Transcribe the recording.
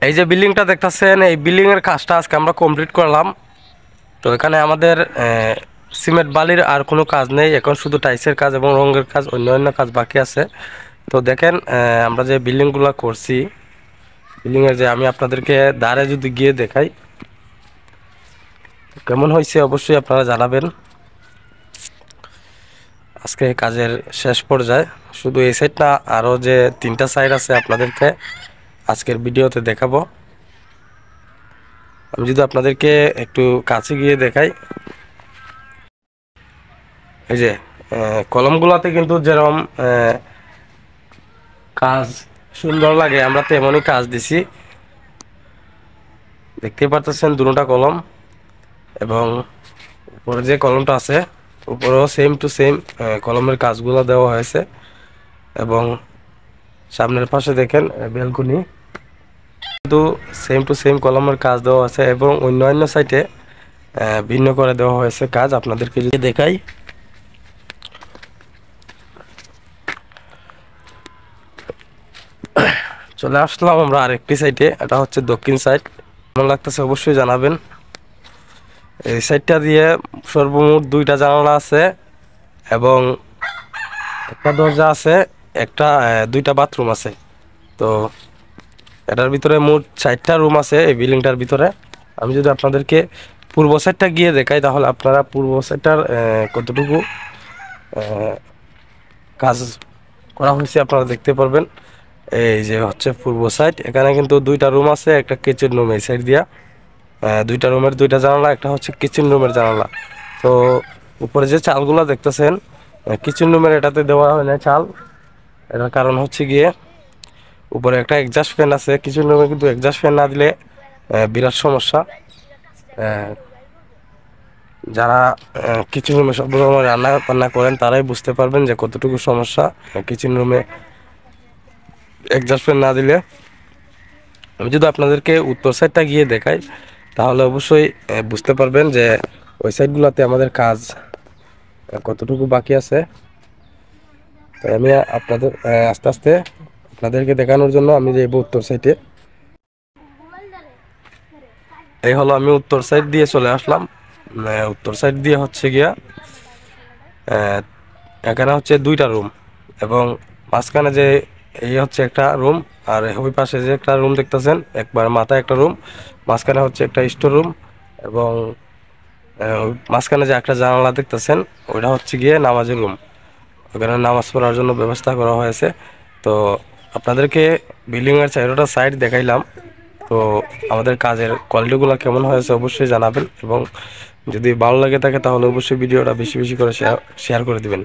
এই যে বিল্ডিংটা দেখতেছেন, এই বিল্ডিং এর কাজটা আজকে আমরা কমপ্লিট করলাম। তো এখানে আমাদের সিমেন্ট বালির আর কোনো কাজ নেই, এখন শুধু টাইলসের কাজ এবং রঙের কাজ, অন্যান্য কাজ বাকি আছে। তো দেখেন আমরা যে বিল্ডিংগুলো করছি, বিল্ডিংয়ের যে আমি আপনাদেরকে দ্বারে যদি গিয়ে দেখাই কেমন হয়েছে অবশ্যই আপনারা জানাবেন। আজকে কাজের শেষ পর্যায়ে, শুধু এই সাইডটা আরও যে 3টা সাইড আছে আপনাদেরকে আজকের ভিডিওতে দেখাবো। আমি যদি আপনাদেরকে একটু কাছে গিয়ে দেখাই, এই যে কলমগুলোতে কিন্তু যেরকম কাজ সুন্দর লাগে আমরা তেমনই কাজ দিছি, দেখতেই পারতেছেন দুটোটা কলম। এবং উপরে যে কলমটা আছে উপরেও সেম টু সেম কলমের কাজগুলো দেওয়া হয়েছে। এবং সামনের পাশে দেখেন বেলকনি, কিন্তু সেম টু সেম কলমের কাজ দেওয়া আছে এবং অন্যান্য সাইটে ভিন্ন করে দেওয়া হয়েছে কাজ। আপনাদেরকে যদি দেখাই, চলে আসলাম আমরা আরেকটি সাইটে, এটা হচ্ছে দক্ষিণ সাইড। কেমন লাগতেছে অবশ্যই জানাবেন। এই সাইডটা দিয়ে সর্বমোট 2টা জানালা আছে এবং একটা দরজা আছে, একটা 2টা বাথরুম আছে। তো এটার ভিতরে মোট 4টা রুম আছে এই বিল্ডিংটার ভিতরে। আমি যদি আপনাদেরকে পূর্ব সাইডটা গিয়ে দেখাই তাহলে আপনারা পূর্ব সাইডটার কতটুকু কাজ করা হয়েছে আপনারা দেখতে পারবেন। এই যে হচ্ছে পূর্ব সাইড, এখানে কিন্তু 2টা রুম আছে, একটা কিচেন রুম এই সাইড দিয়া, 2টা রুমের 2টা জানালা, একটা হচ্ছে কিচেন রুমের জানালা। তো উপরে যে চালগুলো দেখতেছেন কিচেন রুমের এটাতে দেওয়া হয় না চাল, এটার কারণ হচ্ছে গিয়ে উপরে একটা এক্সস্ট ফ্যান আছে কিচেন রুমে, কিন্তু এক্সস্ট ফ্যান না দিলে বিরাট সমস্যা। যারা কিচেন রুমে সব সময় রান্না বান্না করেন তারাই বুঝতে পারবেন যে কতটুকু সমস্যা কিচেন রুমে এক্সস্ট ফ্যান না দিলে। আমি যদি আপনাদেরকে উত্তর সাইডটা গিয়ে দেখাই তাহলে অবশ্যই বুঝতে পারবেন যে ওই সাইডগুলোতে আমাদের কাজ কতটুকু বাকি আছে। তাই আমি আপনাদের আস্তে আস্তে আপনাদেরকে দেখানোর জন্য আমি যাইব উত্তর সাইডে। এই হলো আমি উত্তর সাইড দিয়ে চলে আসলাম। উত্তর সাইড দিয়ে হচ্ছে গিয়া এখানে হচ্ছে 2টা রুম এবং মাঝখানে যে এই হচ্ছে একটা রুম, আর ওই পাশে যে একটা রুম দেখতেছেন একবার মাথায় একটা রুম, মাঝখানে হচ্ছে একটা স্টোর রুম এবং মাঝখানে যে একটা জানালা দেখতেছেন ওইটা হচ্ছে গিয়ে নামাজের রুম, ওখানে নামাজ পড়ার জন্য ব্যবস্থা করা হয়েছে। তো আপনাদেরকে বিল্ডিংয়ের 4টা সাইড দেখাইলাম। তো আমাদের কাজের কোয়ালিটিগুলো কেমন হয়েছে অবশ্যই জানাবেন এবং যদি ভালো লাগে থাকে তাহলে অবশ্যই ভিডিওটা বেশি বেশি করে শেয়ার করে দিবেন।